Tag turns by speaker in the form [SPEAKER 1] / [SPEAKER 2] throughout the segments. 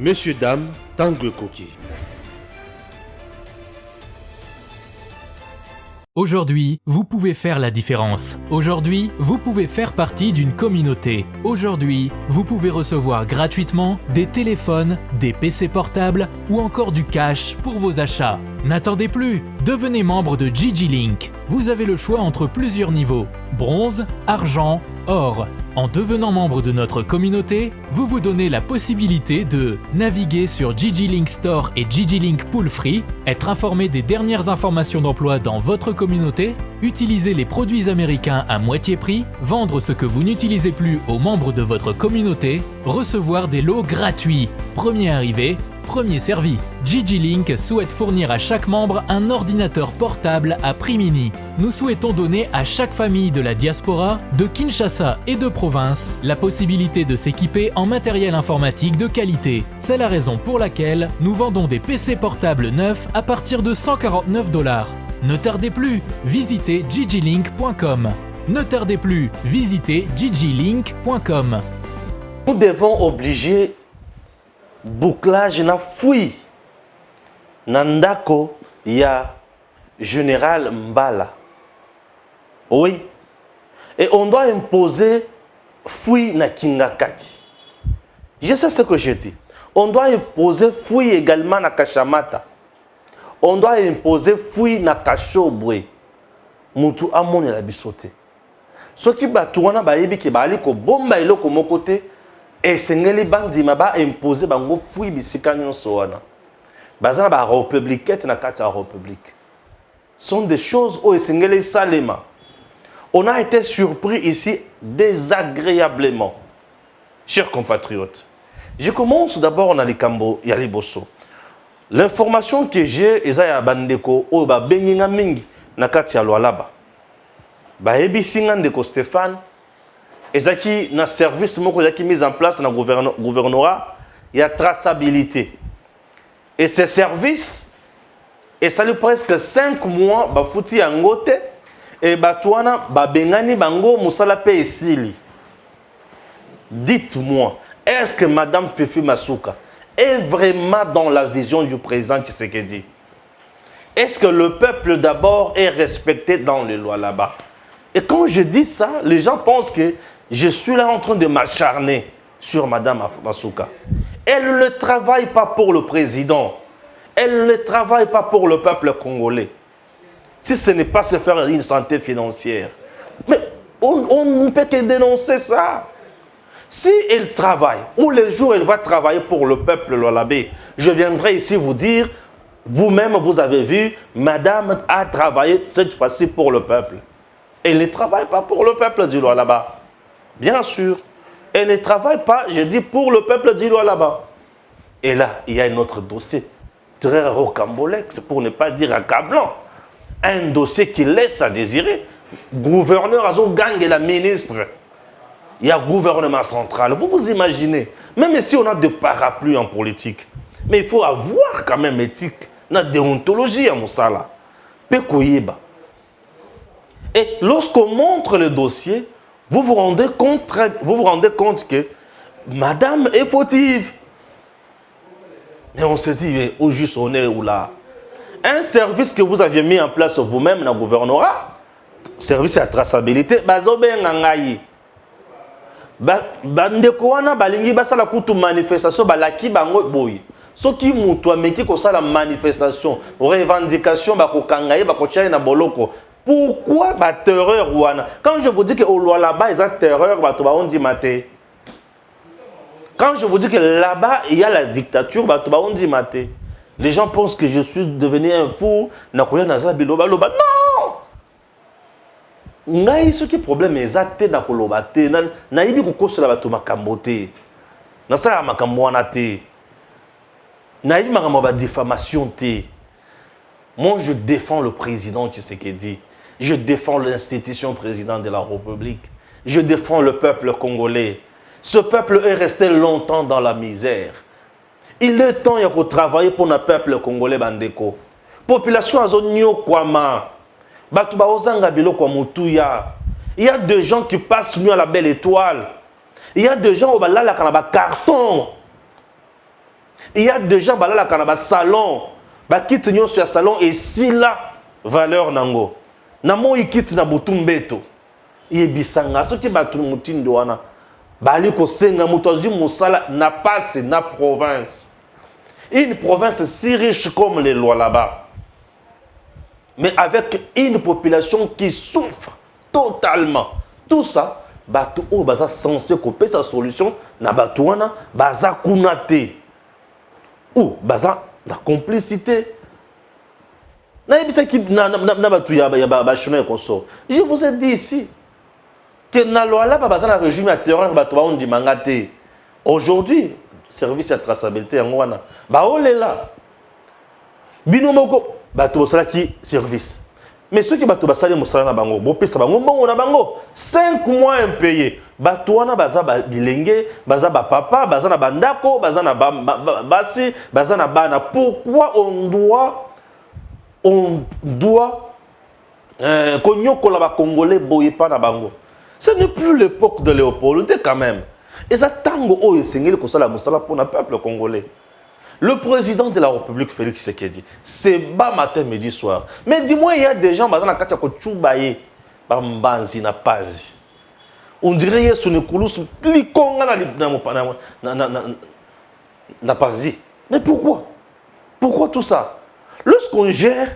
[SPEAKER 1] Messieurs, dames, Tanguy Koki.
[SPEAKER 2] Aujourd'hui, vous pouvez faire la différence. Aujourd'hui, vous pouvez faire partie d'une communauté. Aujourd'hui, vous pouvez recevoir gratuitement des téléphones, des PC portables ou encore du cash pour vos achats. N'attendez plus, devenez membre de GG-Link. Vous avez le choix entre plusieurs niveaux, bronze, argent, or. En devenant membre de notre communauté, vous vous donnez la possibilité de naviguer sur GG-Link Store et GG-Link Pool Free, être informé des dernières informations d'emploi dans votre communauté, utiliser les produits américains à moitié prix, vendre ce que vous n'utilisez plus aux membres de votre communauté, recevoir des lots gratuits. Premier arrivé, premier servi. GG-Link souhaite fournir à chaque membre un ordinateur portable à prix mini. Nous souhaitons donner à chaque famille de la diaspora, de Kinshasa et de province, la possibilité de s'équiper en matériel informatique de qualité. C'est la raison pour laquelle nous vendons des PC portables neufs à partir de $149. Ne tardez plus, visitez gglink.com. Ne tardez plus, visitez gglink.com.
[SPEAKER 3] Nous devons obliger bouclage na fouille nandako ya général Mbala. Oui. Et on doit imposer fouille na Kingakati. Je sais ce que je dis. On doit imposer fouille également na Kashamata. On doit imposer fouille na Kashobwe. Mutu amone la bisote. Ce qui batouana ba yebi ke bali ko bomba eloko mokote. Et sengeli bandi maba imposer bango fouille bisika nyonso wana. Bazana ba républicaine na kati ya république. Sont des choses où sengeli salema. On a été surpris ici désagréablement. Chers compatriotes, je commence d'abord dans les Kambo ya liboso. L'information que j'ai eza ya bandeko o ba benginga mingi na kati ya Lualaba. Ba ebisinga ndeko Stéphane ezaki na service moko ezaki mise en place na gouvernorat, il y a traçabilité. Et ces services, et ça lui presque 5 mois, ba fouti yangote, et batouana ba bengani bango musala pe esili. Dites-moi, est-ce que Madame Fifi Masuka est vraiment dans la vision du président Tshisekedi? Est-ce que le peuple d'abord est respecté dans les lois là-bas? Et quand je dis ça, les gens pensent que je suis là en train de m'acharner sur Madame Masuka. Elle ne travaille pas pour le président. Elle ne travaille pas pour le peuple congolais. Si ce n'est pas se faire une santé financière. Mais on ne peut que dénoncer ça. Si elle travaille, ou les jours elle va travailler pour le peuple Lualabé, je viendrai ici vous dire, vous-même vous avez vu, Madame a travaillé cette fois-ci pour le peuple. Elle ne travaille pas pour le peuple du Lualaba. Bien sûr, elle ne travaille pas, je dis, pour le peuple du Lualaba. Et là, il y a un autre dossier très rocambolesque, pour ne pas dire accablant. Un dossier qui laisse à désirer. Gouverneur Azo Gang et la ministre. Il y a gouvernement central. Vous vous imaginez, même si on a des parapluies en politique, mais il faut avoir quand même éthique, la déontologie à Moussala. Et lorsqu'on montre le dossier, vous vous rendez compte que Madame est fautive. Mais on se dit, mais au juste on est où là? Un service que vous aviez mis en place vous-même dans le gouvernorat, service à traçabilité, bazobe ngangayi. Bandeko wana balingi basala kutu manifestation balaki bango boy. Soki mutu ameki ko sala manifestation, revendication bakokangaye bakochaye na boloko. Pourquoi la terreur wana? Quand je vous dis que au Lualaba, il y a terreur, on dit maté. Quand je vous dis que là-bas, il y a la dictature, on dit maté. Les gens pensent que je suis devenu un fou. Non! Ngai ce qui est problème est que na koloba te na yibi ko kosela bato makambo te. Na sala makambo wana te. Na yibi makambo ba diffamation te. Moi je défends le président Tshisekedi. Je défends l'institution président de la République. Je défends le peuple congolais. Ce peuple est resté longtemps dans la misère. Il est temps de travailler pour le peuple congolais bandeko. Population azonio kwama. Il y a des gens qui passent mieux à la belle étoile. Il y a des gens au balala quand carton. Il y a déjà un salon, quitte sur salon et si la valeur nango. Namo ikite na butumbeto. Yebisanga soki batu mutindo wana. Bali ko senga mutozi musala na passe na province. Une province si riche comme les lois là-bas. Mais avec une population qui souffre totalement. Tout ça, batu o baza censé couper sa solution na batu wana baza kunate. Ou baza la complicité. Je vous ai dit ici que dans le régime de terreur, aujourd'hui, service de traçabilité, service. Mais ceux qui ont 5 mois impayés, pourquoi on doit Congolais boye pas na bango. Ce n'est plus l'époque de Léopold quand même. Et ça tango o esengeli ko sala musala pour le peuple congolais. Le président de la République Félix Tshisekedi, c'est bas matin midi soir. Mais dis-moi il y a des gens bazana katia ko chubaye ba mbanzi na panzi. On dirait yesu ne kulus likonga na panzi. Mais pourquoi? Pourquoi tout ça? Lorsqu'on gère,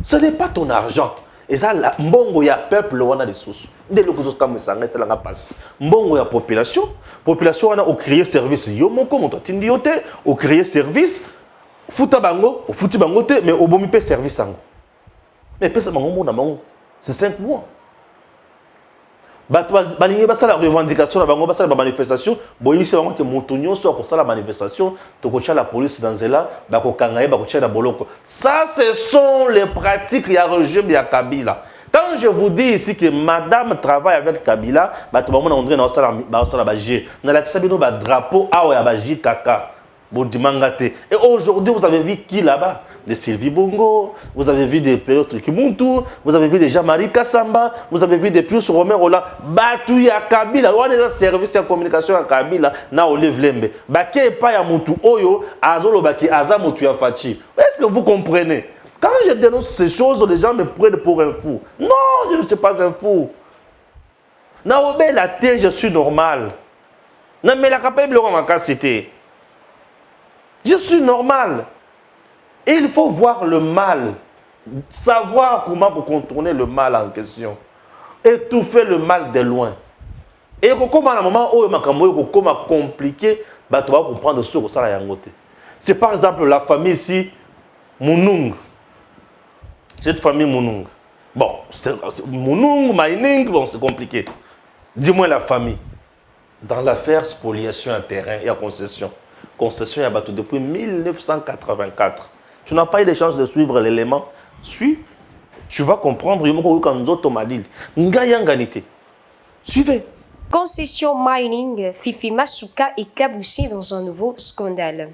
[SPEAKER 3] ce n'est pas ton argent. Et ça, mbongo ya peuple wana des sous. Dès le coup comme ça, c'est la passe. Mbongo ya population, population wana au créer service yo moko monto tindi yote, au créer service, futa bango, au futi bango te, mais au bomi pe service sango. Mais pesa bango mona bango, c'est 5 mois. Balingi basa la revendication na bango basa la manifestation, boyisi bango ke motonyo so ko sala manifestation, to ko la police dans zela, ba ko kangaye ba ko tia na boloko. Ça ce sont les pratiques ya régime ya Kabila. Quand je vous dis ici que madame travaille avec Kabila, ba to bamona ondre na sala ba G. Na la kisabino ba drapeau awa ya ba J kaka. Et aujourd'hui, vous avez vu qui là-bas? Des Sylvie Bongo, vous avez vu des Pélotre Kimuntu, vous avez vu des Jean-Marie Kassamba, vous avez vu des Pius Romero là, Batu ya Kabila, on est un service de communication à Kabila, na Olive Lembe. Baké pa ya mutu oyo, azolo baki aza mutu ya fachi. Est-ce que vous comprenez? Quand je dénonce ces choses, les gens me prennent pour un fou. Non, je ne suis pas un fou. Na obé la terre, je suis normal. Na mais la capable en cité. Je suis normal. Et il faut voir le mal. Savoir comment pour contourner le mal en question. Étouffer le mal de loin. Et comment à un moment où il comment compliqué, tu vas comprendre ce que ça a yangoté. C'est par exemple la famille ici, Mounung. Cette famille Mounung. Bon, Mounung, Mining, bon, c'est compliqué. Dis-moi la famille. Dans l'affaire spoliation à terrain et à concession. Concession à bateau depuis 1984. Tu n'as pas eu de chance de suivre l'élément. Suis. Tu vas comprendre. Suivez.
[SPEAKER 4] Concession mining, Fifi Masuka est éclaboussée dans un nouveau scandale.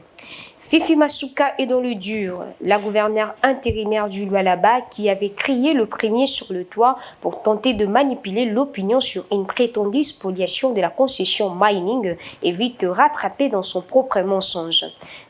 [SPEAKER 4] Fifi Masuka est dans le dur. La gouverneure intérimaire du Lualaba qui avait crié le premier sur le toit pour tenter de manipuler l'opinion sur une prétendue spoliation de la concession mining est vite rattrapée dans son propre mensonge.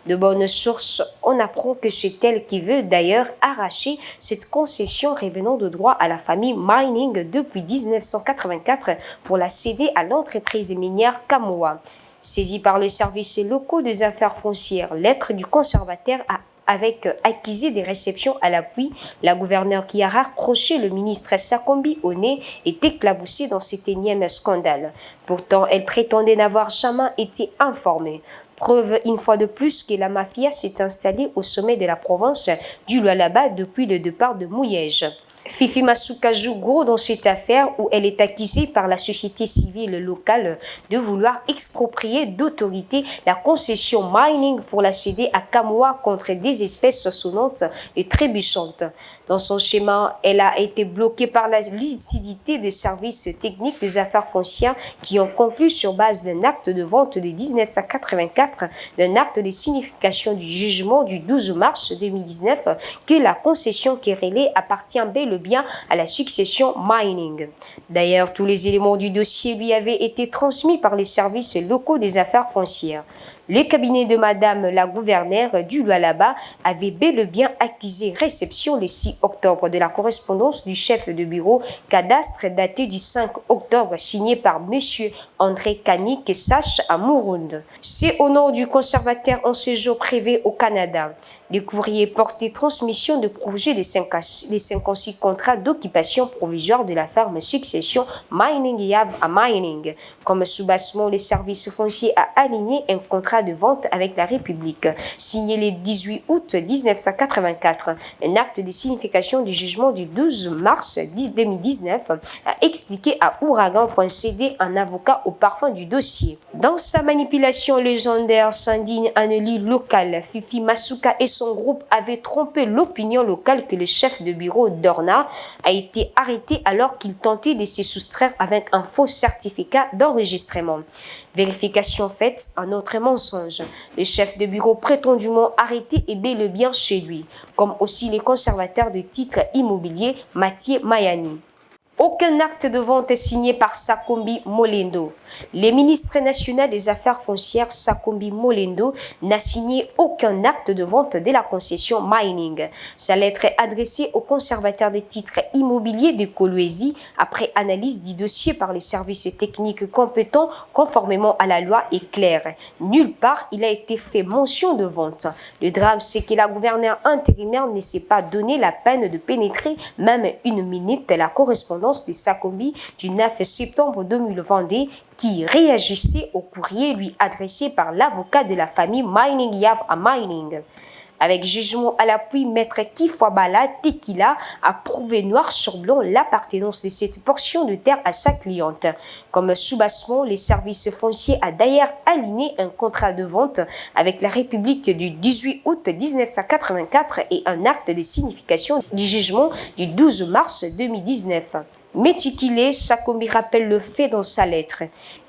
[SPEAKER 4] De bonnes sources, on apprend que c'est elle qui veut d'ailleurs arracher cette concession revenant de droit à la famille Mining depuis 1984 pour la céder à l'entreprise minière Kamoa. Saisi par les services locaux des affaires foncières, lettre du conservateur avec accusé des réceptions à l'appui, la gouverneure qui a raccroché le ministre Sakombi au nez est éclaboussée dans cet énième scandale. Pourtant, elle prétendait n'avoir jamais été informée. Preuve une fois de plus que la mafia s'est installée au sommet de la province du Lualaba depuis le départ de Mouyège. Fifi Masuka joue gros dans cette affaire où elle est accusée par la société civile locale de vouloir exproprier d'autorité la concession mining pour la céder à Kamoa contre des espèces sonnantes et trébuchantes. Dans son schéma, elle a été bloquée par la lucidité des services techniques des affaires foncières qui ont conclu sur base d'un acte de vente de 1984, d'un acte de signification du jugement du 12 mars 2019 que la concession querellée appartient bel le bien à la succession Mining. D'ailleurs, tous les éléments du dossier lui avaient été transmis par les services locaux des affaires foncières. Le cabinet de Madame la gouverneure du Lualaba avait bel et bien accusé réception le 6 octobre de la correspondance du chef de bureau cadastre datée du 5 octobre signée par M. André Kanik Sache à Mouround. C'est au nom du conservateur en séjour privé au Canada. Le courrier portait transmission de projet des 56 contrats d'occupation provisoire de la ferme succession Mining Yav à Mining. Comme soubassement, les services fonciers a aligné un contrat de vente avec la République, signé le 18 août 1984. Un acte de signification du jugement du 12 mars 2019 a expliqué à Ouragan.cd un avocat au parfum du dossier. Dans sa manipulation légendaire, s'indigne un élu local. Fifi Masuka et son groupe avaient trompé l'opinion locale que le chef de bureau d'Orna a été arrêté alors qu'il tentait de se soustraire avec un faux certificat d'enregistrement. Vérification faite, un autre mensonge. Le chef de bureau prétendument arrêté est bel et bien chez lui, comme aussi les conservateurs de titres immobiliers Mathieu Mayani. Aucun acte de vente est signé par Sakombi Molendo. Le ministre national des Affaires foncières Sakombi Molendo n'a signé aucun acte de vente de la concession Mining. Sa lettre est adressée au conservateur des titres immobiliers de Kolwezi après analyse du dossier par les services techniques compétents conformément à la loi est claire. Nulle part il a été fait mention de vente. Le drame, c'est que la gouverneure intérimaire ne s'est pas donné la peine de pénétrer même une minute la correspondance de Sakombi du 9 septembre 2022 qui réagissait au courrier lui adressé par l'avocat de la famille Mining Yav à Mining. Avec jugement à l'appui, maître Kifwabala Tekila a prouvé noir sur blanc l'appartenance de cette portion de terre à sa cliente. Comme soubassement, les services fonciers a d'ailleurs aligné un contrat de vente avec la République du 18 août 1984 et un acte de signification du jugement du 12 mars 2019. Méticulé, Sakombi rappelle le fait dans sa lettre.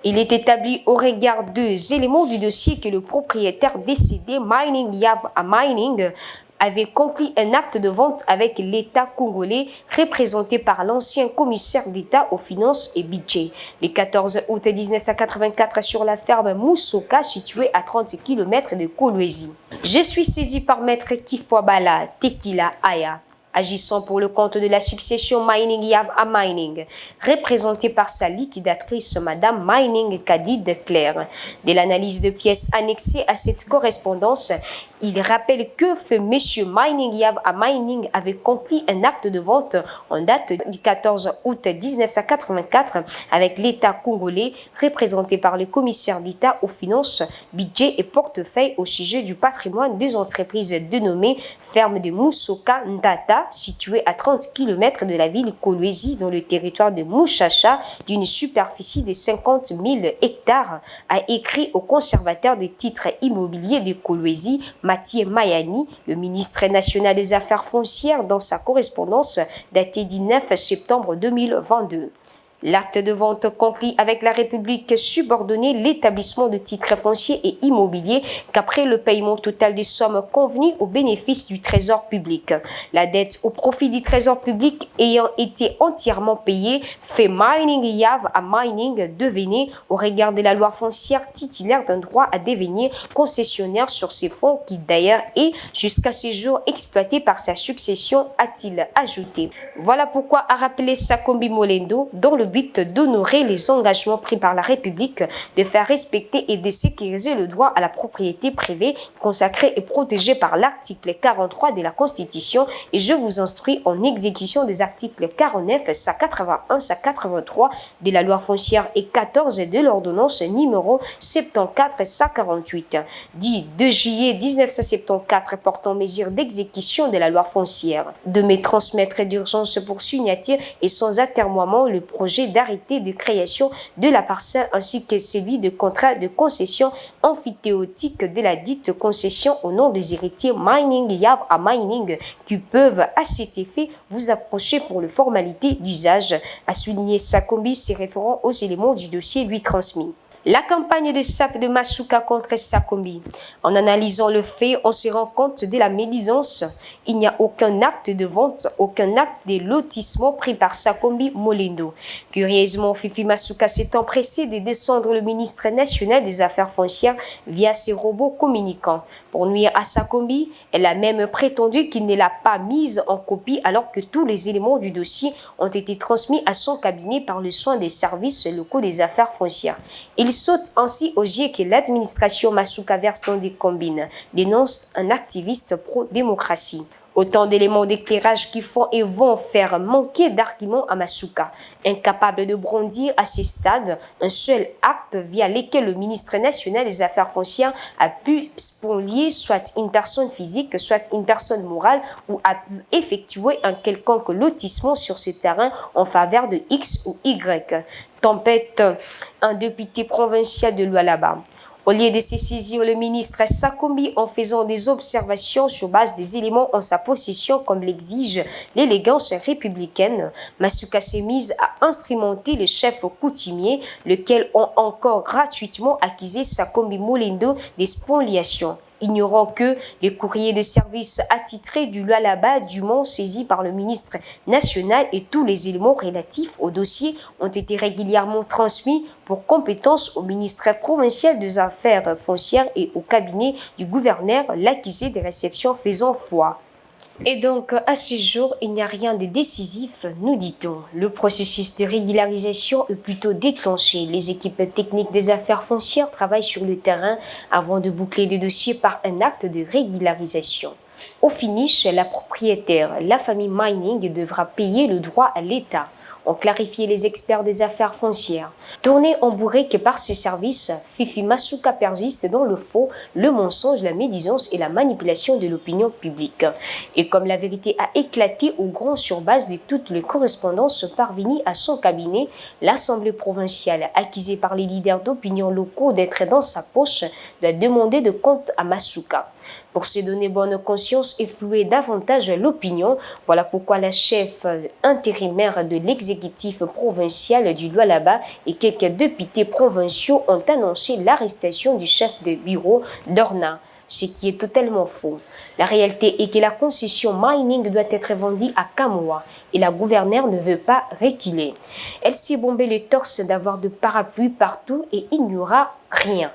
[SPEAKER 4] Il est établi au regard des éléments du dossier que le propriétaire décédé Mining Yav à Mining avait conclu un acte de vente avec l'État congolais représenté par l'ancien commissaire d'État aux finances et budget le 14 août 1984 sur la ferme Moussoka située à 30 km de Kolwezi. Je suis saisi par maître Kifwabala Tekila Aya, agissant pour le compte de la succession Mining Yav à Mining, représentée par sa liquidatrice Madame Mining Kadid Claire. De l'analyse de pièces annexées à cette correspondance, il rappelle que M. Mining Yav à Mining avait conclu un acte de vente en date du 14 août 1984 avec l'État congolais, représenté par le commissaire d'État aux finances, budget et portefeuille au sujet du patrimoine des entreprises dénommées Ferme de Moussoka Ndata, située à 30 km de la ville Kolwezi dans le territoire de Mouchacha d'une superficie de 50 000 hectares, a écrit au conservateur des titres immobiliers de Kolwezi, Mathieu Mayani, le ministre national des Affaires foncières, dans sa correspondance datée du 9 septembre 2022. L'acte de vente conclu avec la République subordonnait l'établissement de titres fonciers et immobiliers qu'après le paiement total des sommes convenues au bénéfice du trésor public. La dette au profit du trésor public ayant été entièrement payée, fait Mining Yav à Mining devenait, au regard de la loi foncière, titulaire d'un droit à devenir concessionnaire sur ces fonds qui d'ailleurs est jusqu'à ce jour exploité par sa succession, a-t-il ajouté. Voilà pourquoi a rappelé Sakombi Molendo, dans le but d'honorer les engagements pris par la République, de faire respecter et de sécuriser le droit à la propriété privée consacré et protégé par l'article 43 de la Constitution, et je vous instruis en exécution des articles 49, 181, 183 de la loi foncière et 14 de l'ordonnance numéro 74 148 du 2 juillet 1974 portant mesures d'exécution de la loi foncière, de me transmettre d'urgence pour signature et sans atermoiement le projet d'arrêté de création de la parcelle ainsi que celui de contrat de concession amphithéotique de la dite concession au nom des héritiers Mining Yav à Mining qui peuvent à cet effet vous approcher pour les formalités d'usage, a souligné Sakombi se référant aux éléments du dossier lui transmis. La campagne de sape de Masuka contre Sakombi. En analysant le fait, on se rend compte de la médisance. Il n'y a aucun acte de vente, aucun acte de lotissement pris par Sakombi Molendo. Curieusement, Fifi Masuka s'est empressé de descendre le ministre national des Affaires foncières via ses robots communicants. Pour nuire à Sakombi, elle a même prétendu qu'il ne l'a pas mise en copie alors que tous les éléments du dossier ont été transmis à son cabinet par le soin des services locaux des affaires foncières. Il saute ainsi aux yeux que l'administration Masuka verse dans des combines, dénonce un activiste pro-démocratie. Autant d'éléments d'éclairage qui font et vont faire manquer d'arguments à Masuka. Incapable de bondir à ce stade, un seul acte via lequel le ministre national des Affaires foncières a pu spolier soit une personne physique, soit une personne morale ou a pu effectuer un quelconque lotissement sur ce terrain en faveur de X ou Y. Tempête un député provincial de Lualaba. Au lieu de se saisir le ministre Sakombi en faisant des observations sur base des éléments en sa possession comme l'exige l'élégance républicaine, Masuka s'est mise à instrumenter le chef coutumier, lequel ont encore gratuitement accusé Sakombi Molendo des spoliations. Ignorant que les courriers de service attitrés du Lualaba du Mont saisis par le ministre national et tous les éléments relatifs au dossier ont été régulièrement transmis pour compétence au ministre provincial des Affaires foncières et au cabinet du gouverneur, l'accusé de réception faisant foi. Et donc, à ce jour, il n'y a rien de décisif, nous dit-on. Le processus de régularisation est plutôt déclenché. Les équipes techniques des affaires foncières travaillent sur le terrain avant de boucler le dossier par un acte de régularisation. Au finish, la propriétaire, la famille Mining, devra payer le droit à l'État. Ont clarifié les experts des affaires foncières. Tourné en bourrique par ses services, Fifi Masuka persiste dans le faux, le mensonge, la médisance et la manipulation de l'opinion publique. Et comme la vérité a éclaté au grand sur base de toutes les correspondances parvenues à son cabinet, l'Assemblée provinciale, accusée par les leaders d'opinion locaux d'être dans sa poche, doit demander de compte à Masuka. Pour se donner bonne conscience et flouer davantage l'opinion, voilà pourquoi la chef intérimaire de l'exécutif provincial du Lualaba et quelques députés provinciaux ont annoncé l'arrestation du chef de bureau d'Orna, ce qui est totalement faux. La réalité est que la concession mining doit être vendue à Kamoa et la gouverneure ne veut pas reculer. Elle s'est bombé le torse d'avoir de parapluies partout et il n'y aura rien.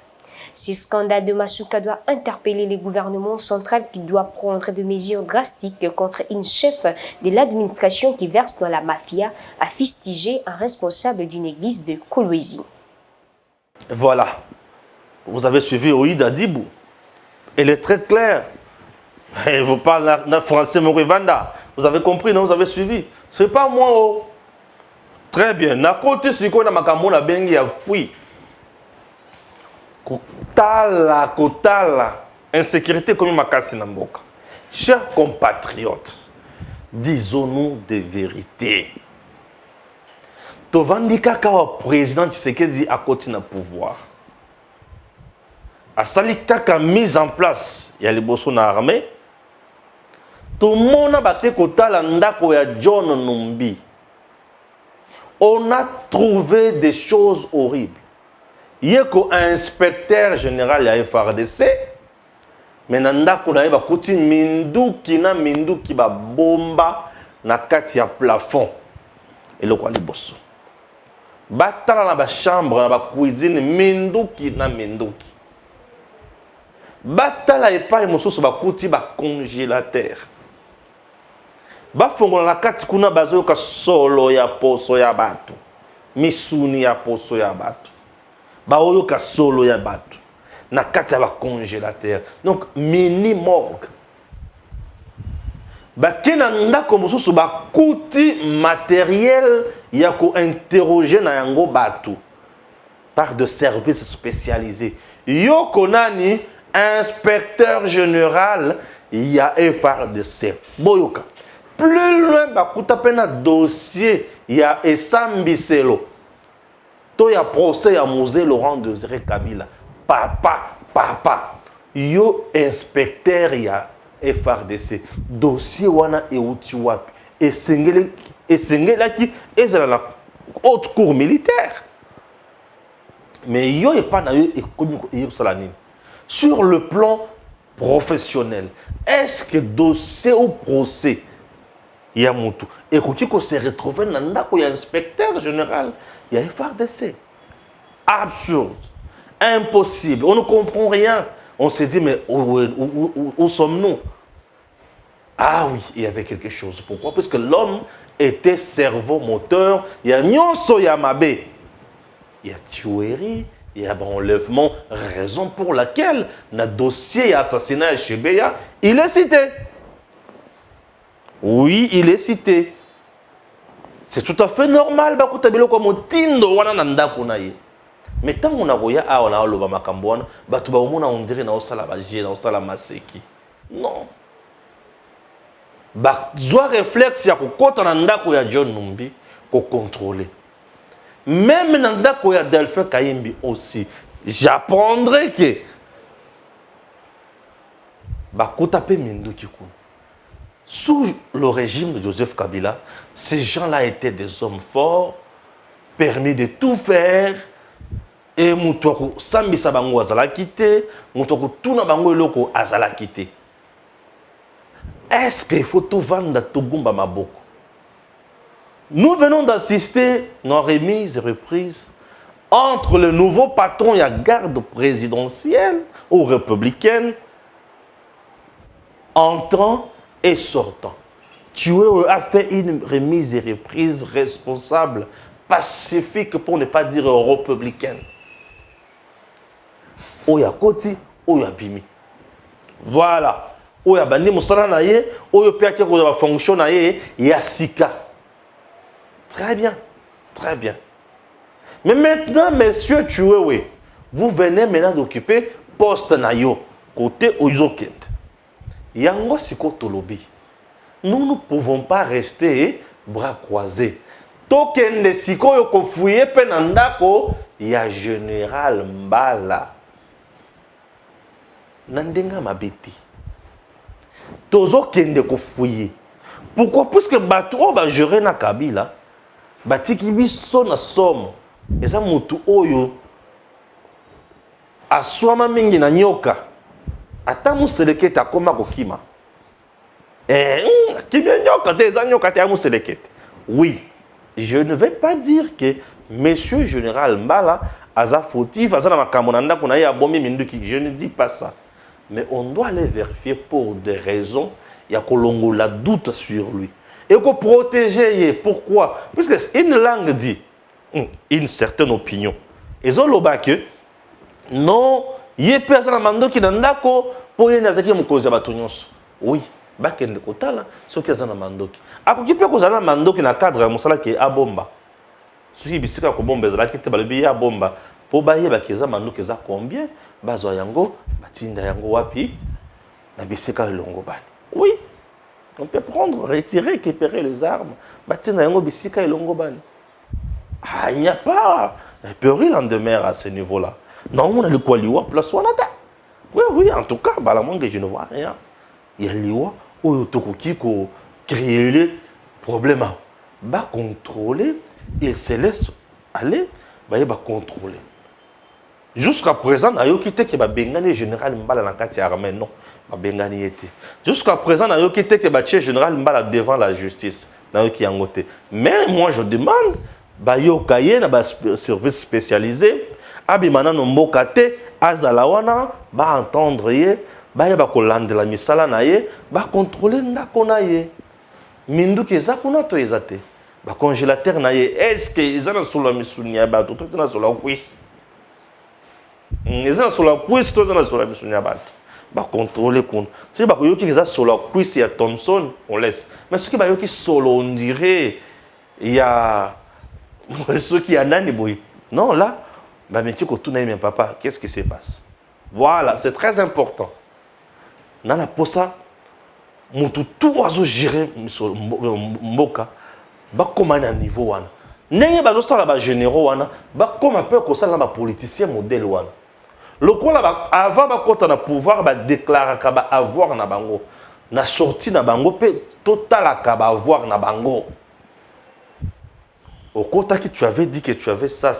[SPEAKER 4] Ce scandale de Masuka doit interpeller le gouvernement central qui doit prendre des mesures drastiques contre une chef de l'administration qui verse dans la mafia, a fustigé un responsable d'une église de Kolwezi.
[SPEAKER 3] Voilà. Vous avez suivi Oïda Dibou. Elle est très claire. Et vous parlez d'un français Morivanda. Vous avez compris, non? Vous avez suivi. Ce n'est pas moi. Oh. Très bien. Na côté siko na makambo na bengi ya fui. Kotala, insécurité comme makasi na mboka. Chers compatriotes, disons-nous des vérités. Tovandi kaka wa président Tshisekedi à côté na pouvoir. A sali kaka mise en place ya liboso na armée. Tout le monde a kotala ndako ya John Numbi. On a trouvé des choses horribles. Il y a un inspecteur général à FRDC, mais ndako na yeba kuti minduki na minduki ba bomba na kati ya plafond. Et le quoi liboso. Batala na ba chambre na ba cuisine minduki na minduki. Batala epai mosusu ba kuti ba congélateur. Ba fongola na kati kuna bazoyoka solo ya poso ya bato. Misuni ya poso ya bato. Baoyoka solo ya bato. Na kati ya ba congélateur. Donc mini morgue. Bakena ndako mosusu ba kuti matériel ya ko interroger na yango bato par de services spécialisés. Yo konani inspecteur général ya FRDC. Boyoka. Plus loin bakuta pena dossier ya Esambiselo. To ya procès ya Mosé Laurent Désiré Kabila. Papa. Yo inspecteur ya FRDC. Dossier wana euti wapi. Esengeli ki ezala la haute cour militaire. Mais yo et pas na yo et salanine. Sur le plan professionnel, est-ce que dossier ou procès il y a Moutou et qu'on se retrouve dans un inspecteur général, il y a FARDC. Absurde, impossible, on ne comprend rien. On s'est dit, mais où sommes-nous? Ah oui, il y avait quelque chose. Pourquoi? Parce que l'homme était cerveau moteur. Il y a Nyonso Yamabe. Il y a tuerie, il y a enlèvement. Raison pour laquelle, dans le dossier assassinat chez Beya, il est cité. Oui, il est cité. C'est tout à fait normal. Mais tant qu'on a voyé, on a le Makambouane, on dirait que on maseki. Non. Zoa réflexe ya kokota na ndako ya John Numbi ko contrôler. Même na ndako ya Delphin Kayimbi aussi, j'apprendrai que bakota pe minduki ku. Sous le régime de Joseph Kabila, ces gens-là étaient des hommes forts, permis de tout faire. Et Moutouako Sambisa Bango Azala quitté, Moutouako Tuna Bango Eloko Azala quitté. Est-ce qu'il faut tout vendre à Togumba Maboko? Nous venons d'assister à une remise et reprise entre le nouveau patron et la garde présidentielle ou républicaine, entrant et sortant. Tué a fait une remise et reprise responsable, pacifique pour ne pas dire républicaine. Oya Koti, Oya Bimi. Voilà. Oya Bandi Moussala Naye, Oya Piaké Oya fonction Naye, Yasika. Très bien, très bien. Mais maintenant, messieurs Tuewe, vous venez maintenant d'occuper poste Nayo, côté Oyoket. Yango Siko Tolobi. Nous ne pouvons pas rester bras croisés. Token de Siko Yoko Fouye Penandako, ya général Mbala. Nandenga Mabeti. Tozo Kende Ko Fouye. Pourquoi? Parce que Batro va gérer na Kabila. Batiki biso na somme. Et ça mutu oyo. Aswama mingi na nyoka. Ata muselekete akoma kokima. Oui, je ne vais pas dire que Monsieur Général Mbala aza fautif, aza na makamonanda kuna ya bombi minduki. Je ne dis pas ça. Mais on doit les vérifier pour des raisons. Il y a kolongo la doute sur lui. Et qu'on protéger. Pourquoi? Puisque une langue dit une certaine opinion. Et on loba que non, il y a personne mando qui n'andako pour y nazaki mukoza batonyos. Oui. Bakende kotala soki azana mandoki akoki pe kozala mandoki na cadre ya mosala ke abomba soki bisika ko bomba ezala kete balobi ya bomba po baye bakeza mandoki eza combien bazwa yango batinda yango wapi na bisika elongo bani. Oui, on peut prendre, retirer, récupérer les armes batinda yango bisika elongo bani. Ah, il n'y a pas un péril en demeure à ce niveau-là. Non, on a le quoi liwa place wanata. Oui, oui, en tout cas, bah la moins que je ne vois rien. Il y a liwa où tokoki ko créer le problème ba contrôler, il se laisse aller, ba contrôler. Jusqu'à présent ayo kité ke ba bengani général Mbala na kati armée non, ba bengani était. Jusqu'à présent ayo kité ke ba général Mbala devant la justice na yo ki yangote. Mais moi je demande ba yo kaye na ba service spécialisé abimana no mboka te azalawana ba entendre ye. Baya ba kolande la misala na ye ba contrôler ndako na ye minduki eza kuna to ezate ba congélateur na ye est-ce que ezana sur la misunya ba to na sur la cuisse ezana sur la cuisse to ezana sur la misunya ba contrôler kun c'est ba yoki eza sur la cuisse ya Thompson on laisse mais ce qui ba yoki solo on dirait il y a ce qui a nani boy non là ba meti ko tuna même papa qu'est-ce qui se passe. Voilà, c'est très important. Nana posa mutu tout azo gérer mboka ba koma na niveau wana ndenge bazo sala ba généraux wana ba koma peu ko sala ba politicien modèle wana lokola ba avant ba kota na pouvoir ba déclarer ka ba avoir na bango na sortie na bango pe total ka ba avoir na bango au kota qui tu avais dit que tu avais ça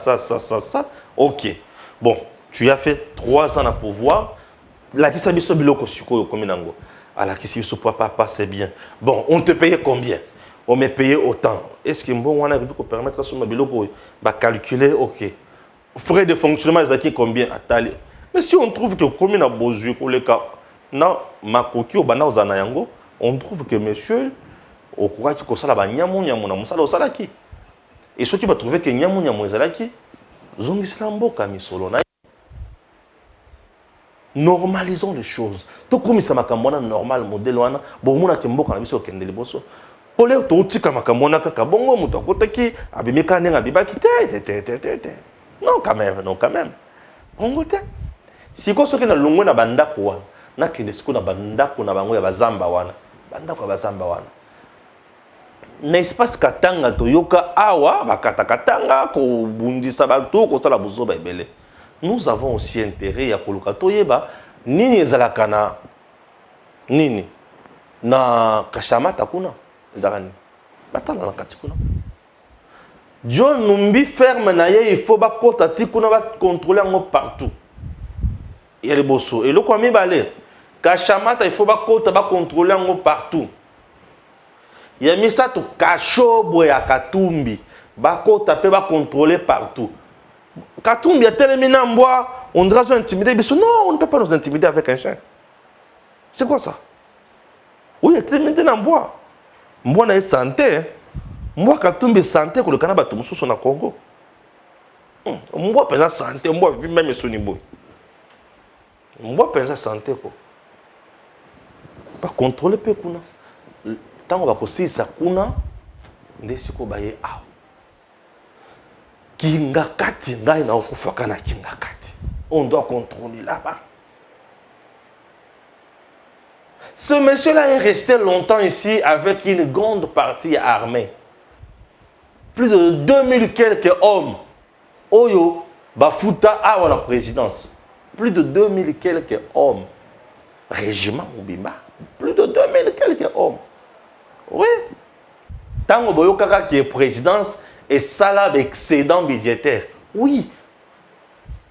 [SPEAKER 3] OK Bon, tu as fait 3 ans à pouvoir. La qui s'habille sur biloko suko comme nango. À la qui s'habille sur papa, c'est bien. Bon, on te payait combien? On m'a payé autant. Est-ce que bon, on a pu permettre à son biloko bah calculer, ok. Frais de fonctionnement, ils combien à Tali. Mais si on trouve que comme a besoin pour les cas, non, ma coquille au bana aux anayango, on trouve que monsieur, au courage que ça là-bas, nyamou na musala au salaki. Et ceux qui va trouver que nyamou salaki, zongi slamboka misolo na. Normalisons les choses. Tout comme ça makamona normal modèle wana, bon mona kimboka na biso kendele boso. Pour les tout tika makamona kaka bongo muto kotaki, abimeka nenga bibaki te. Non quand même. Bongo te. Si ko soki na longo na bandako wana, na kende siko na bandako na bango ya bazamba wana. Bandako ya bazamba wana. Na espace katanga toyoka awa bakata ko bundisa bato ko sala buzoba ebele. Nous avons aussi intérêt à koluka toyeba nini ezalaka na nini na kashamata kuna ezakani batana na kati kuna John Numbi ferme na ye il faut ba kota ti kuna ba contrôler ngo partout il y a les bosso et le quoi mi balé kashamata il faut ba kota ba contrôler ngo partout il y a mis ça to kashobo ya katumbi ba kota pe ba contrôler partout. Katumbi a tellement en bois, on doit nous intimider. Non, on ne peut pas nous intimider avec un chien. C'est quoi ça? Oui, il y a tellement en bois. Moi, on a santé. Moi, Katumbi santé que le Canada tombe sous son Congo. Moi, je pense santé. Moi, je vis même sur Nibo. Moi, je pense santé. Pas contrôler peu. Tant qu'on va aussi ça, on a des psychobayés. Kingakati ngai na okufaka na kingakati. On doit contrôler là-bas. Ce monsieur-là est resté longtemps ici avec une grande partie armée. Plus de 2000 quelques hommes. Oyo, bafuta awa la présidence. Plus de 2000 quelques hommes. Régiment Mubimba. Plus de 2000 quelques hommes. Oui. Tango boyokaka qui est présidence. Et ça là, excédent budgétaire. Oui.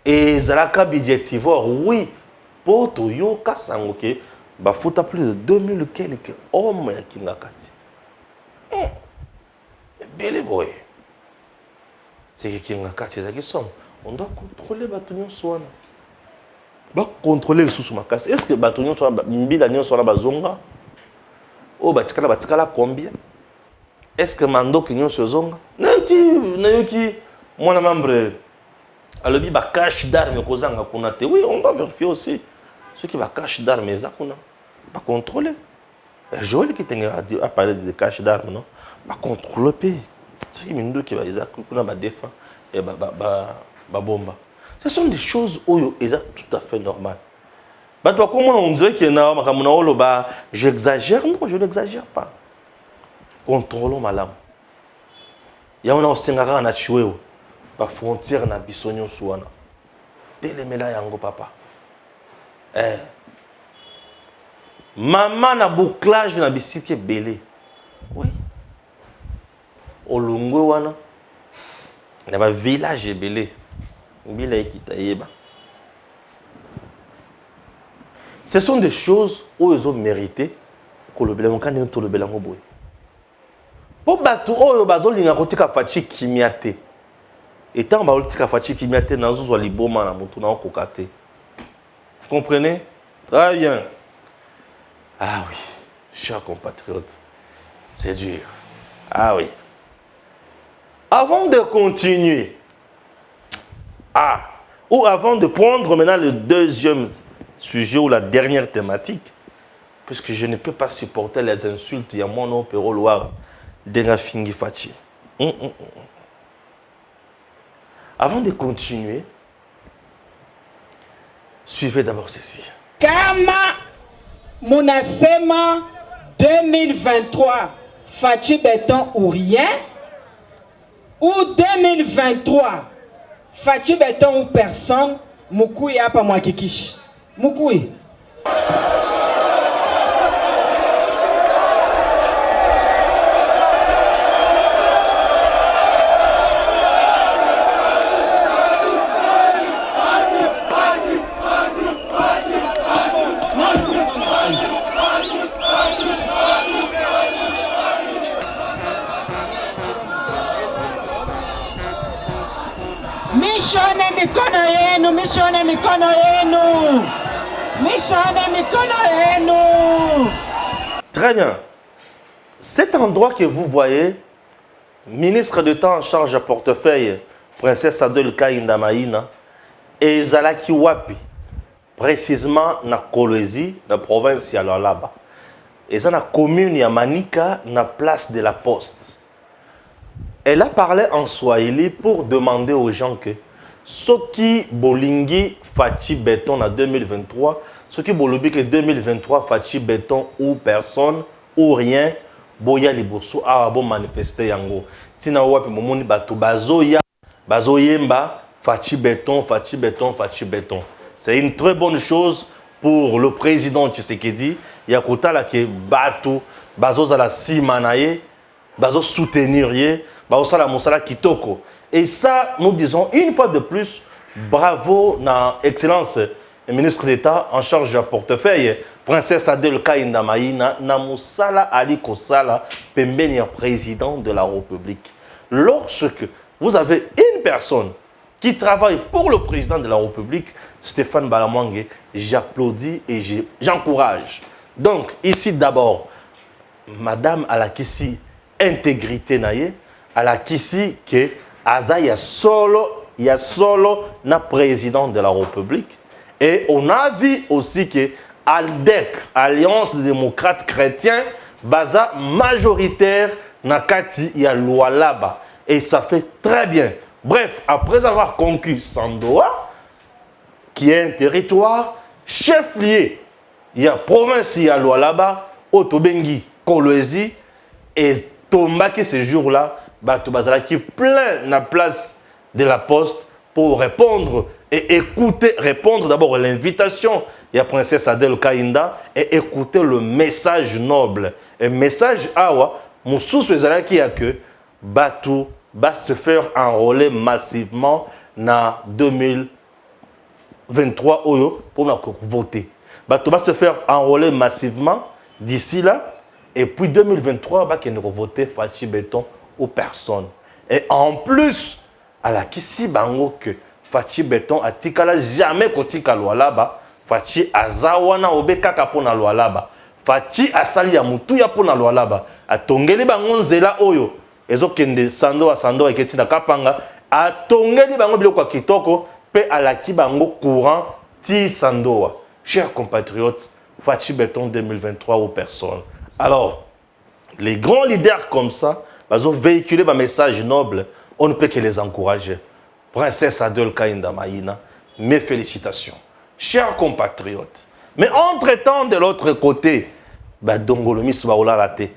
[SPEAKER 3] Et Zalaka budgétivore, oui. Pour Toyoka Sangoke, bafuta plus de 2000 quelques hommes qui ngakati. Belle boy. C'est qui ngakati, c'est qui sont. On doit contrôler Batunion Swana. On doit contrôler les sous-makas. Est-ce que Batunion Swana, Mbila Swana Bazonga? Oh, Batikala combien? Est-ce que Mando Kinyon se zonga? Nayoki, mon membre, alobi ba cache d'armes kozanga kunate. Oui, on doit vérifier aussi. Ceux qui va cache d'armes, ils ont pas contrôler. Joël qui a parlé de cache d'armes, non? Pas contrôler le pays. Ceux qui m'ont dit qu'ils va défendre et bomba. Ce sont des choses où ils sont tout à fait normales. Comment on dirait qu'il y a j'exagère? Non, je n'exagère pas. Contrôlons ma lame. Il y a un osengara na chiweo. La frontière na bisonyo suana. Telemela yango papa. Maman na bouclage na bisike belé. Oui. Olungwe wana. Na ba village belé. Mbila ekitayeba. Ce sont des choses où ils ont mérité que le belango quand on le belango boy. Pour battre oyo bazolinga kotika fachi kimiate. Et tant ba kotika fachi kimiate nazo zo liboma na mutu na okokate. Vous comprenez? Très bien. Ah oui, chers compatriotes, c'est dur. Ah oui. Avant de continuer, ou avant de prendre maintenant le deuxième sujet ou la dernière thématique, puisque je ne peux pas supporter les insultes, il y a mon nom Péro Loire. Dengafingi Fachi. Avant de continuer, suivez d'abord ceci.
[SPEAKER 5] Kama Munasema 2023 Fachi Béton ou rien, ou 2023 Fachi Béton ou personne, Mukui apa Mwakikishi. Mukui. mishone mikono yenu. Mishone mikono yenu.
[SPEAKER 3] Très bien. Cet endroit que vous voyez, ministre d'État en charge à portefeuille, princesse Adol Kainda Maïna, et Zalaki Wapi, précisément na Kolwezi, la province ya Lualaba. Et ça na commune ya Manika, na place de la Poste. Elle a parlé en Swahili pour demander aux gens que Soki Bolingi Fachi Béton en 2023, Soki Bolobi que 2023 Fachi Béton ou personne ou rien, Boya Liboso a bon manifester yango. Tina wapi momoni batu bazoya, bazoyemba, Fachi Béton, Fachi Béton, Fachi Béton. C'est une très bonne chose pour le président Tshisekedi. Yakuta la ke batu, bazo za la simanaye, bazo soutenir ye, bazo la mosala kitoko. Et ça, nous disons une fois de plus, bravo na excellence ministre d'État en charge du portefeuille, princesse Adel Kainda Maïna, na mosala ali kosala pembeni ya président de la République. Lorsque vous avez une personne qui travaille pour le président de la République, Stéphane Balamwange, j'applaudis et j'encourage. Donc, ici d'abord, Madame Alakissi, intégrité naye, Alakissi que Aza y a solo na président de la République. Et on a vu aussi que ALDEC, Alliance des démocrates chrétiens, baza majoritaire na kati ya Lualaba. Et ça fait très bien. Bref, après avoir conquis Sandoa, qui est un territoire chef-lié, il y a province ya Lualaba, Otobengi, Kolwezi, et Tombaki ce jour-là, Batubazala qui plein la place de la Poste pour répondre et écouter, répondre d'abord à l'invitation. Il y a princesse Adel Kainda et écouter le message noble. Et message awa, Moussous qui a que Batu va se faire enrôler massivement en 2023 pour voter. Batu va se faire enrôler massivement d'ici là. Et puis 2023, va qu'il ne voter Fachi Béton ou personne. Et en plus, à la Kissi Bango que Fachi Béton a tikala jamais kotika Lualaba, Fachi azawana obeka kapona Lualaba. Fachi asali ya mutu ya pona Lualaba. Atongeli bango nzela oyo. Ezo kende sando et ketina kapanga. Atongeli bango biloko kitoko pe alaki bango courant ti sandoa. Chers compatriotes, Fachi Béton 2023 ou personne. Alors, les grands leaders comme ça, ils ont véhiculé un message noble, on ne peut que les encourager. Princesse Adel Kainda Maïna, mes félicitations. Chers compatriotes, mais entre-temps, de l'autre côté, Dongolomi Soubaoula Rate,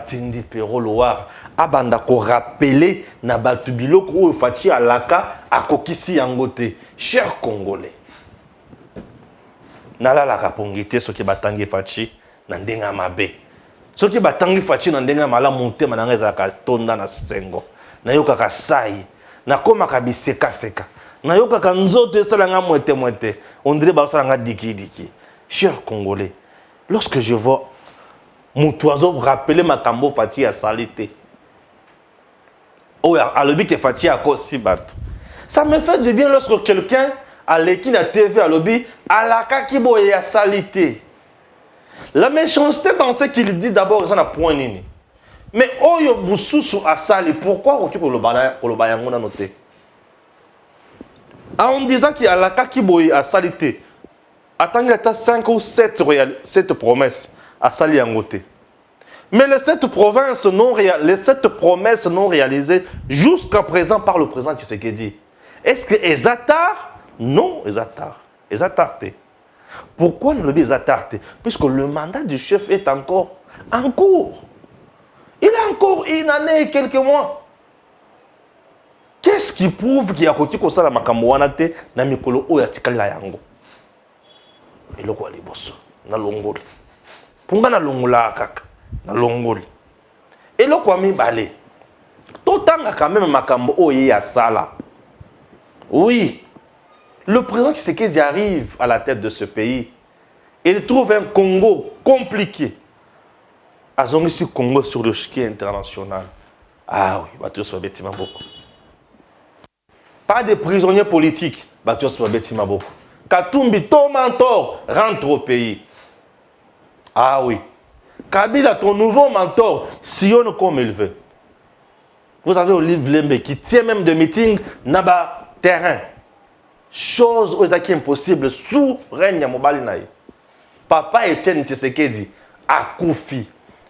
[SPEAKER 3] Tindi Pero Loar, Abanda ko rappelé na Batubilo ko Fachi Alaka à Kokisi Yangote. Chers Congolais, Nala la rapongité ce qui batangi Fachi, Nandenga Mabe. Ce qui batangi Fachi Nandenga Mala monte mananga ka tonda na sengo. Na yoka ka sai, na koma ka biseka seka. Na yoka ka nzoto esalanga mwete. On dirait ba salanga diki. Chers Congolais, lorsque je vois mon oiseau rappeler ma cambo Fachi à salité. Oh, à l'objet que Fachi a aussi battu. Ça me fait du bien lorsque quelqu'un à l'équipe de TV à l'objet à la kakibo et à salité. La méchanceté dans ce qu'il dit d'abord, ça n'a point nini. Mais oh yo bususu a sali, pourquoi on le bayango na noté? En disant qu'il y a la kakibo et à salité. Attendez, il y a 5 ou 7 promesses à sali en côté. Mais les 7 promesses non réalisées jusqu'à présent par le président Tshisekedi. Est-ce que Ezatar? Non, Ezatar. Pourquoi ne le dit Ezatar? Puisque le mandat du chef est encore en cours. Il a encore une année et quelques mois. Qu'est-ce qui prouve qu'il y a côté comme ça la makamouanate na mikolo oyatikala yango? Et le quoi les boss na longoli. Punga na longola kaka na longoli. Et le quoi mi balé. Totanga quand même makambo oye ya sala. Oui. Le président Tshisekedi arrive à la tête de ce pays. Il trouve un Congo compliqué. Azongi sur Congo sur le ski international. Ah oui, bah tout ça bêtement beaucoup. pas de prisonniers politiques. Batios Mabeti Maboko. Katumbi, ton mentor, rentre au pays. Ah oui. Kabila, ton nouveau mentor, sillonne comme il veut. Vous avez Olive Lembe qui tient même des meetings dans le terrain. Chose aux acquis impossible sous règne à Mobali Naï. Papa Etienne Tshisekedi a Koufi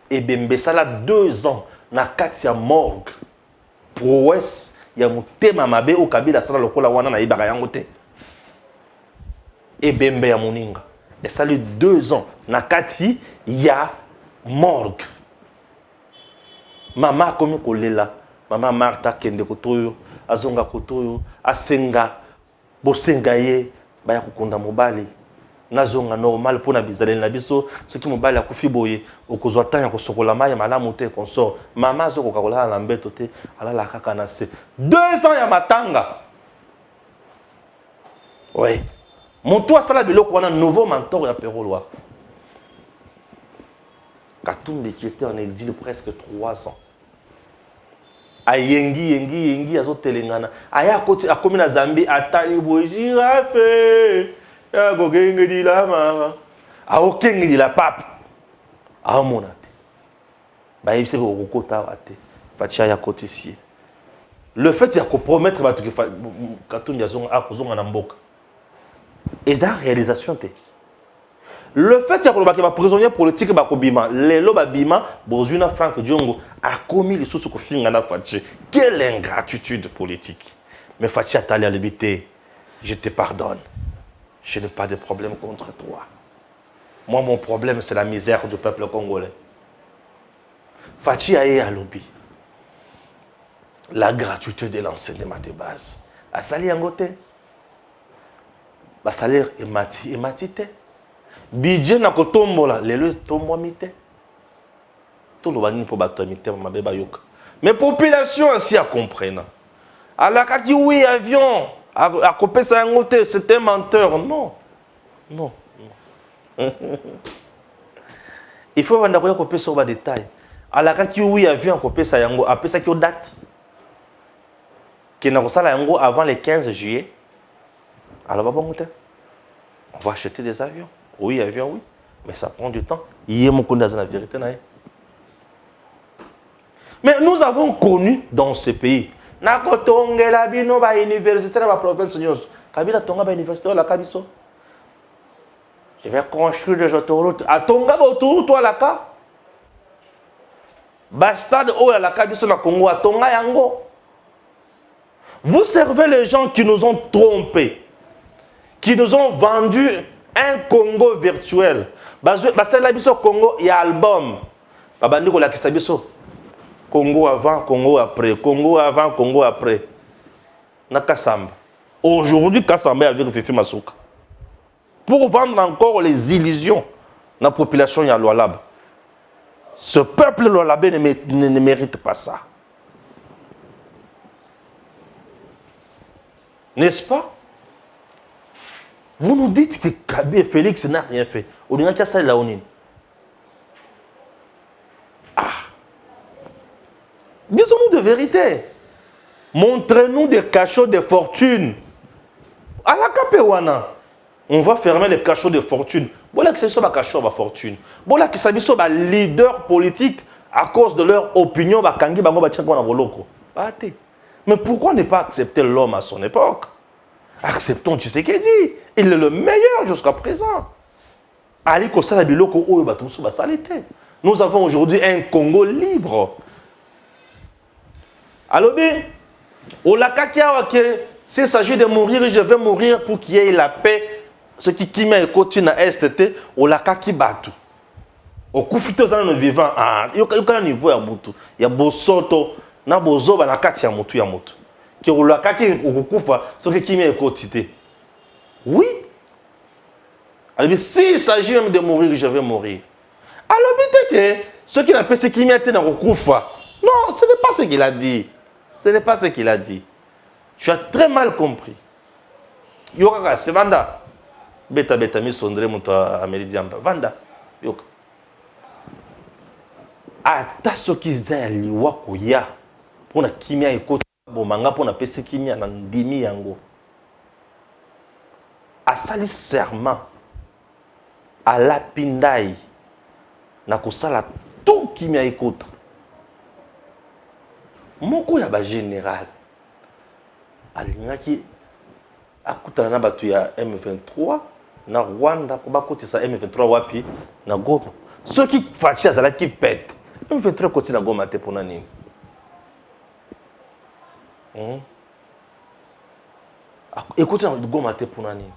[SPEAKER 3] et Bembe Sala 2 ans na Katia morgue. Prouesse, il y a Moutema Mabe au Kabila Sala Lokola Wana na Ibara Yangote. Et Bembe ya Moninga. Et ça lui 2 ans na Kati, il y a morgue. Maman comme Kolela, Maman Martha Kende Kotoyo, Azonga Kotoyo, Asenga, Bosenga ye, Baya Kukonda Mobali. Nazonga normal pour na bizaleli na biso soki mobali akufi boye okozwa temps ya kosokola mai malamu te consort mama zoko kakola na mbeto te alala kaka na se 2 ans ya matanga. Ouais. Mon toi sala biloko wana nouveau mentor ya Peroloa. Katumbi qui était en exil presque 3 ans. Yengi azo telengana. Aya koti akomi na Zambie atali boye girafe. A aucun de la pape. A mon ate. Bah, il s'est au côté ate. Fatia ya côté ici. Le fait de compromettre votre Katumbi Yazong a causé un amboka. Et ça réalisation te. Le fait de que prisonnier politique bakobima, les loba bima, Bozuna Frank Diongo a commis les sous que fingana Fatia. Quelle ingratitude politique. Mais Fatia t'a l'habité. Je te pardonne. Je n'ai pas de problème contre toi. Moi, mon problème, c'est la misère du peuple congolais. Fachi Aye Alobi. La gratuité de l'enseignement de base. A sali angote. Ba salaire est matite. Budget na kotombola. Lelo tombo mite. Tout le monde pour battre mite. Mais population ainsi à comprendre. Alors, quand oui, avion. À couper ça un côté, c'est un menteur. Non. Non. Il faut vendre quoi couper sur le détail. À la cas qui oui avion à couper ça yango, après ça qui date. Qui n'a pas ça yango avant le 15 juillet. Alors on va acheter des avions. Oui, avion oui, mais ça prend du temps. Il y a mon dans la vérité. Mais nous avons connu dans ce pays. Nakotongela bino ba université na ba province nyos. Kabila tonga ba université la kabiso. Je vais construire des autoroutes. A tonga ba autoroute à la ka. Bastade o la kabiso na Congo a tonga yango. Vous servez les gens qui nous ont trompés, qui nous ont vendu un Congo virtuel. Bastade la biso Congo il y a album. Babandi ko la kisabiso. Congo avant, Congo après. Congo avant, Congo après. Na Kassamba. Aujourd'hui, Kassamba est avec Fifi Masuka. Pour vendre encore les illusions de la population Yaloualab. Ce peuple Lualabé ne mérite pas ça. N'est-ce pas? Vous nous dites que Kabi et Félix n'a rien fait. On a qu'à ça la onine. Disons-nous de vérité. Montrez-nous des cachots de fortune. À la Capéwana, on va fermer les cachots de fortune. Voilà que c'est ça, cachot de fortune. Voilà que c'est ça, leader politique à cause de leur opinion. Mais pourquoi ne pas accepter l'homme à son époque? Acceptons Tshisekedi. Il est le meilleur jusqu'à présent. Nous avons aujourd'hui un Congo libre. Alors bien, s'il s'agit de mourir, je vais mourir pour qu'il y ait la paix. Ce qui m'a continué à STT, au Lakaki Batu. Au Koufito Zan vivant, il y a un niveau à Moutou. Il y a Bosoto, na Bozo, na Kati ya Moutou ya Moutou. Qui au Lakaki, au Koufa, ce qui m'a continué. Oui. Alors bien, s'il s'agit même de mourir, je vais mourir. Alors bien, ce qui n'a pas ce qui m'a été dans le Koufa. Non, ce n'est pas ce qu'il a dit. Ce n'est pas ce qu'il a dit. Tu as très mal compris. Yoka, c'est Vanda. Beta mi sondre muto Améridiamba. Vanda. Yoka. Ata soki za liwa koya. Pona kimia ekoti. Bon, manga pour na pesi kimia na ndimi yango. Asali serment à la pindai na kosala tout kimia ekota. Moko ya ba général alingaki akutana na batu ya M23 na Rwanda ko bakotisa M23 wapi na Goma. Ceux qui fachi azalaki pète. M23 koti na Goma te pona nini? Écoutez, na Goma te pona nini?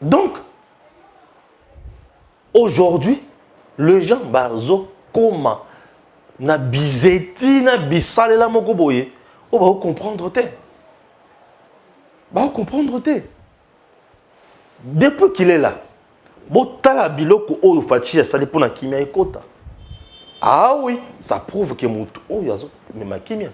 [SPEAKER 3] Donc, aujourd'hui, les gens bazo comment na bizeti na bisale la moko boye, on va comprendre te. Ba comprendre te. Depuis qu'il est là, botala biloko oyo fachi ya sali pona kimia ekota. Ah oui, ça prouve que mutu oyo azo mema kimia.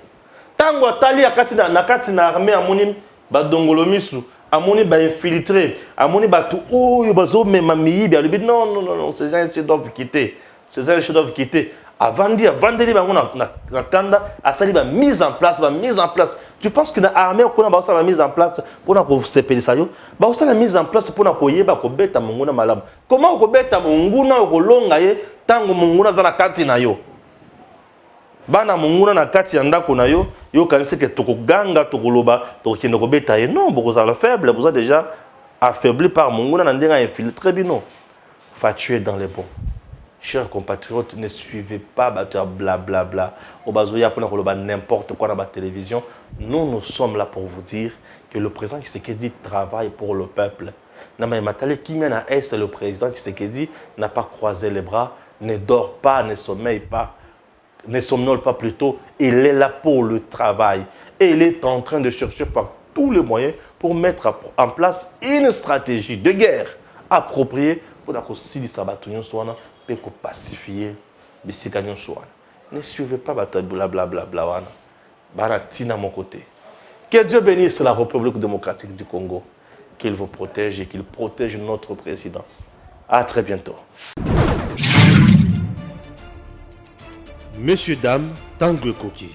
[SPEAKER 3] Tango atali akati na kati na armée amoni ba dongolo misu. Amoni ba infiltré, amoni ba tout oyo bazo mema miyibi alobi non, ces gens doivent quitter. Ces gens doivent quitter. Avant de vendre bango na kanda, asali ba mise en place. Tu penses que na armée ko na ba sa mise en place pour na ko sepelisa yo? Ba sa la mise en place pour na ko yeba ko beta mungu na malamu. Comment ko beta mungu na ko longa ye tango mungu na za na kati na yo? Bana munguna na kati ya ndako na yo kanisi ke tokoganga tokoloba tokende kobeta ye non bokoza la faible vous a déjà affaibli par munguna na ndenga infiltré bino fa tuer dans les bons. Chers compatriotes, ne suivez pas bateau blablabla obazoya pona koloba n'importe quoi dans la télévision. Nous sommes là pour vous dire que le président Tshisekedi travaille pour le peuple. Nama matale kimia na est le président Tshisekedi n'a pas croisé les bras, ne dort pas, ne sommeille pas. Ne somnole pas plutôt, il est là pour le travail. Et il est en train de chercher par tous les moyens pour mettre en place une stratégie de guerre appropriée pour pacifier les citoyens. Ne suivez pas blablabla. Banatina mon côté. Que Dieu bénisse la République démocratique du Congo. Qu'il vous protège et qu'il protège notre président. À très bientôt.
[SPEAKER 1] Messieurs, dames, Tanguy Koki.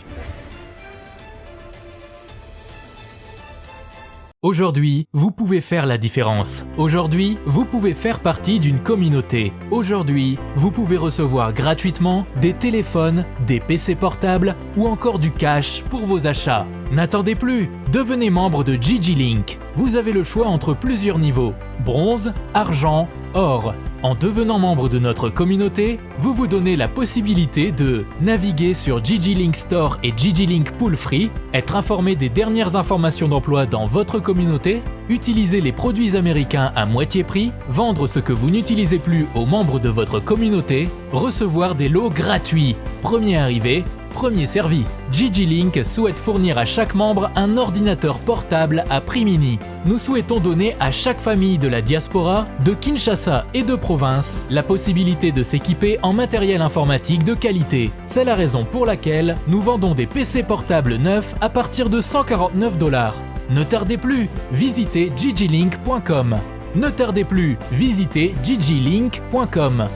[SPEAKER 2] Aujourd'hui, vous pouvez faire la différence. Aujourd'hui, vous pouvez faire partie d'une communauté. Aujourd'hui, vous pouvez recevoir gratuitement des téléphones, des PC portables ou encore du cash pour vos achats. N'attendez plus, devenez membre de GG Link. Vous avez le choix entre plusieurs niveaux, bronze, argent, or. En devenant membre de notre communauté, vous vous donnez la possibilité de naviguer sur GG Link Store et GG Link Pool Free, être informé des dernières informations d'emploi dans votre communauté, utiliser les produits américains à moitié prix, vendre ce que vous n'utilisez plus aux membres de votre communauté, recevoir des lots gratuits. Premier arrivé, premier servi. GG Link souhaite fournir à chaque membre un ordinateur portable à prix mini. Nous souhaitons donner à chaque famille de la diaspora, de Kinshasa et de province, la possibilité de s'équiper en matériel informatique de qualité. C'est la raison pour laquelle nous vendons des PC portables neufs à partir de $149. Ne tardez plus, visitez gglink.com. Ne tardez plus, visitez gglink.com.